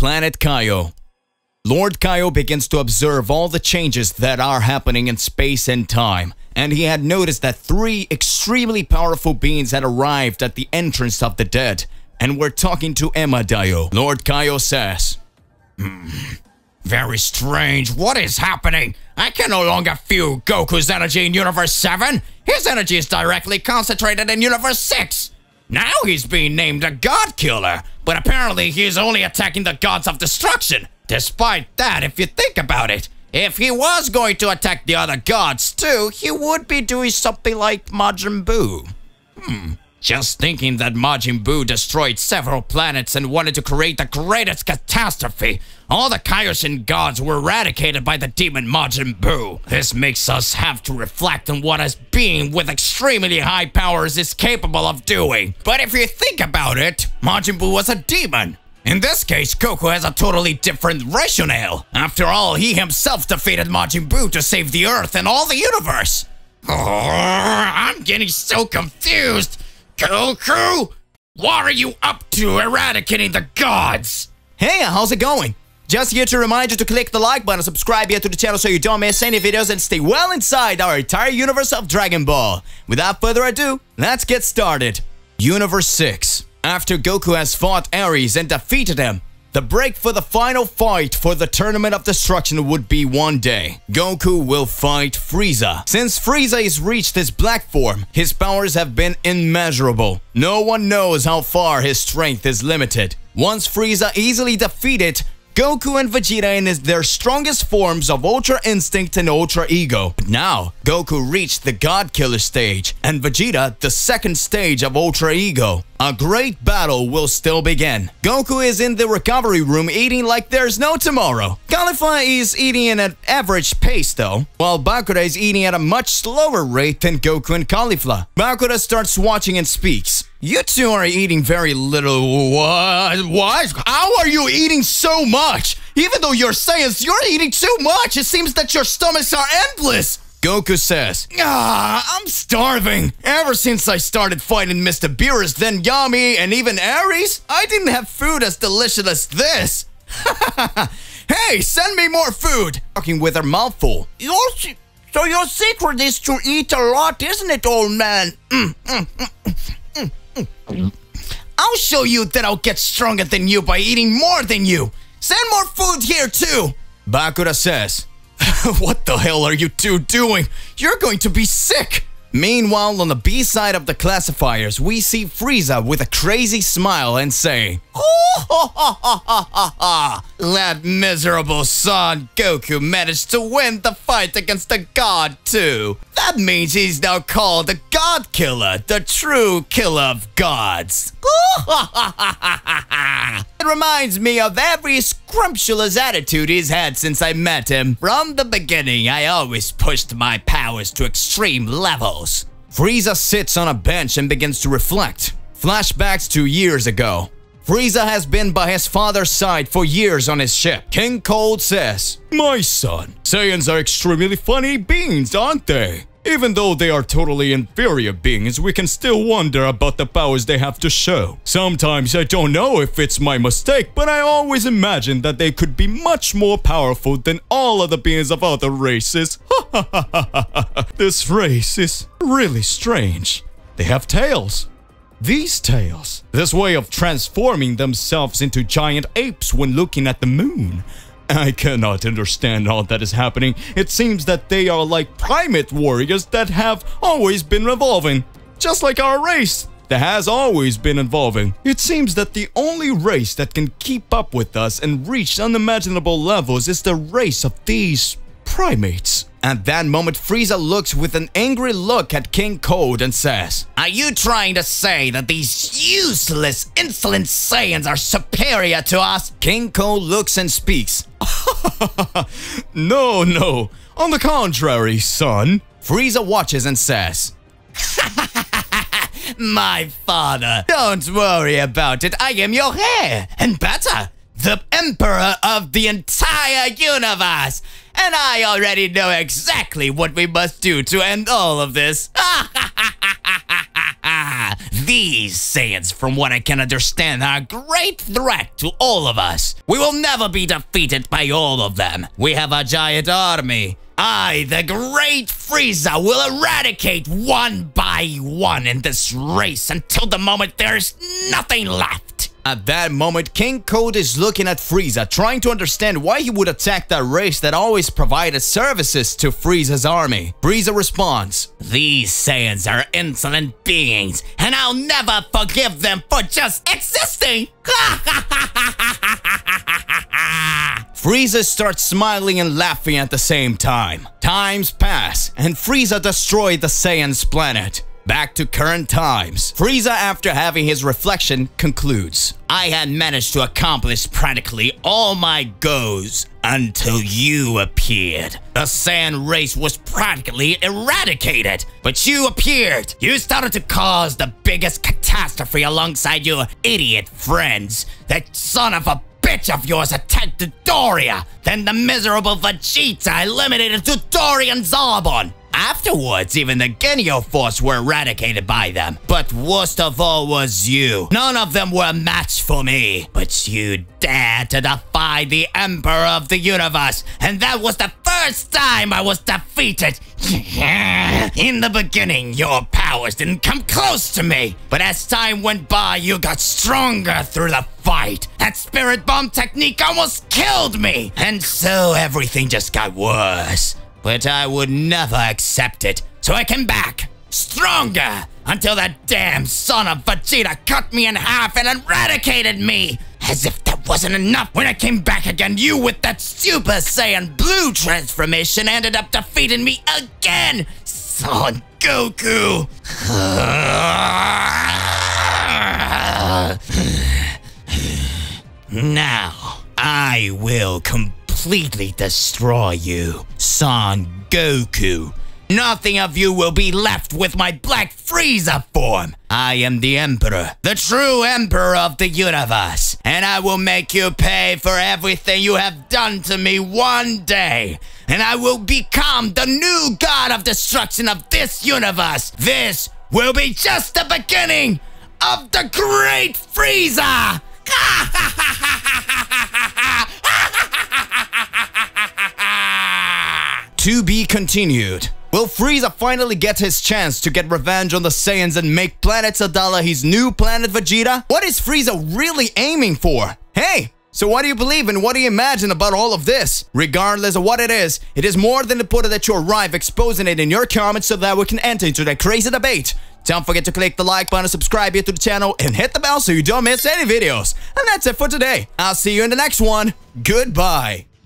planet Kaio. Lord Kaio begins to observe all the changes that are happening in space and time, and he had noticed that 3 extremely powerful beings had arrived at the entrance of the dead, and were talking to Emma Dio. Lord Kaio says, Very strange. What is happening? I can no longer feel Goku's energy in Universe 7. His energy is directly concentrated in Universe 6. Now he's being named a God Killer, but apparently he's only attacking the gods of destruction. Despite that, if you think about it, if he was going to attack the other gods too, he would be doing something like Majin Buu. Just thinking that Majin Buu destroyed several planets and wanted to create the greatest catastrophe. All the Kaioshin gods were eradicated by the demon Majin Buu. This makes us have to reflect on what a being with extremely high powers is capable of doing. But if you think about it, Majin Buu was a demon. In this case, Goku has a totally different rationale. After all, he himself defeated Majin Buu to save the Earth and all the universe. I'm getting so confused. Goku, what are you up to eradicating the gods? Hey, how's it going? Just here to remind you to click the like button, subscribe here to the channel so you don't miss any videos and stay well inside our entire universe of Dragon Ball. Without further ado, let's get started. Universe 6. After Goku has fought Ares and defeated him, the break for the final fight for the Tournament of Destruction would be one day. Goku will fight Frieza. Since Frieza has reached his black form, his powers have been immeasurable. No one knows how far his strength is limited. Once Frieza easily defeated, Goku and Vegeta in their strongest forms of Ultra Instinct and Ultra Ego. But now, Goku reached the God Killer stage, and Vegeta the second stage of Ultra Ego. A great battle will still begin. Goku is in the recovery room eating like there's no tomorrow. Caulifla is eating at an average pace though, while Bakura is eating at a much slower rate than Goku and Caulifla. Bakura starts watching and speaks. You two are eating very little. What? How are you eating so much? Even though you're Saiyans, you're eating too much. It seems that your stomachs are endless. Goku says, I'm starving. Ever since I started fighting Mr. Beerus, then Yami, and even Ares, I didn't have food as delicious as this. Hey, send me more food. Talking with her mouth full. So your secret is to eat a lot, isn't it, old man? I'll show you that I'll get stronger than you by eating more than you. Send more food here too. Bakura says, what the hell are you two doing? You're going to be sick! Meanwhile, on the B side of the classifiers, we see Frieza with a crazy smile and say, that miserable son Goku managed to win the fight against the god too. That means he's now called the God Killer, the true killer of gods. It reminds me of every scrumptious attitude he's had since I met him. From the beginning, I always pushed my powers to extreme levels. Frieza sits on a bench and begins to reflect. Flashbacks to years ago. Frieza has been by his father's side for years on his ship. King Cold says, my son, Saiyans are extremely funny beings, aren't they? Even though they are totally inferior beings, we can still wonder about the powers they have to show. Sometimes I don't know if it's my mistake, but I always imagine that they could be much more powerful than all of the beings of other races. This race is really strange. They have tails. These tails. This way of transforming themselves into giant apes when looking at the moon. I cannot understand all that is happening. It seems that they are like primate warriors that have always been evolving. Just like our race that has always been evolving. It seems that the only race that can keep up with us and reach unimaginable levels is the race of these primates. At that moment, Frieza looks with an angry look at King Cold and says, are you trying to say that these useless, insolent Saiyans are superior to us? King Cold looks and speaks. No. On the contrary, son. Frieza watches and says, my father, don't worry about it. I am your heir, and better, the emperor of the entire universe. And I already know exactly what we must do to end all of this. The These Saiyans, from what I can understand, are a great threat to all of us. We will never be defeated by all of them. We have a giant army. I, the great Frieza, will eradicate one by one in this race until the moment there's nothing left. At that moment, King Code is looking at Frieza, trying to understand why he would attack that race that always provided services to Frieza's army. Frieza responds, "These Saiyans are insolent beings, and I'll never forgive them for just existing." Frieza starts smiling and laughing at the same time. Times pass, and Frieza destroyed the Saiyan's planet. Back to current times. Frieza, after having his reflection, concludes, "I had managed to accomplish practically all my goals until you appeared. The Saiyan race was practically eradicated, but you appeared. You started to cause the biggest catastrophe alongside your idiot friends. That son of a bitch of yours attacked Dodoria. Then the miserable Vegeta eliminated Dodoria and Zarbon. Afterwards, even the Genio Force were eradicated by them. But worst of all was you. None of them were a match for me. But you dared to defy the Emperor of the Universe, and that was the first time I was defeated. In the beginning, your powers didn't come close to me. But as time went by, you got stronger through the fight. That spirit bomb technique almost killed me. And so everything just got worse. But I would never accept it, so I came back, stronger, until that damn son of Vegeta cut me in half and eradicated me. As if that wasn't enough, when I came back again, you with that Super Saiyan Blue transformation ended up defeating me again. Son Goku. Now, I will completely destroy you, Son Goku. Nothing of you will be left with my Black Frieza form. I am the Emperor, the true Emperor of the universe, and I will make you pay for everything you have done to me one day. And I will become the new god of destruction of this universe. This will be just the beginning of the Great Frieza. To be continued. Will Frieza finally get his chance to get revenge on the Saiyans and make Planet Sadala his new planet Vegeta? What is Frieza really aiming for? Hey! So what do you believe and what do you imagine about all of this? Regardless of what it is more than important that you arrive exposing it in your comments so that we can enter into that crazy debate. Don't forget to click the like button, subscribe here to the channel, and hit the bell so you don't miss any videos. And that's it for today. I'll see you in the next one. Goodbye.